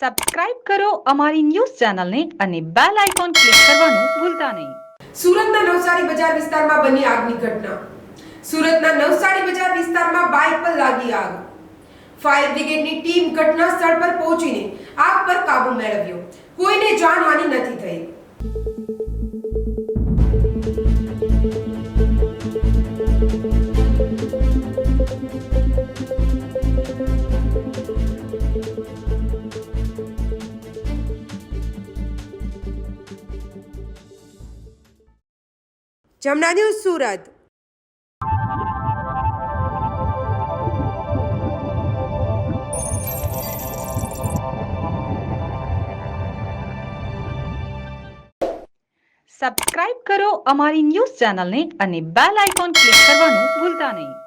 Subscribe કરો અમારી news ચેનલને અને બેલ આઇકોન ક્લિક કરવાનું ભૂલતા નહીં. સુરતના નવસારી બજાર વિસ્તારમાં બની આગની ઘટના. સુરતના નવસારી બજાર વિસ્તારમાં બાઇક પર લાગી આગ. ફાયર બ્રિગેડની ટીમ ઘટના સ્થળ પર પહોંચીને આગ પર કાબુ મેળવ્યો. કોઈને જાનહાનિ નથી થઈ. જમના ન્યૂઝ સુરત. સબસ્ક્રાઇબ કરો અમારી ન્યૂઝ ચેનલને અને બેલ આઇકોન ક્લિક કરવાનું ભૂલતા નહીં.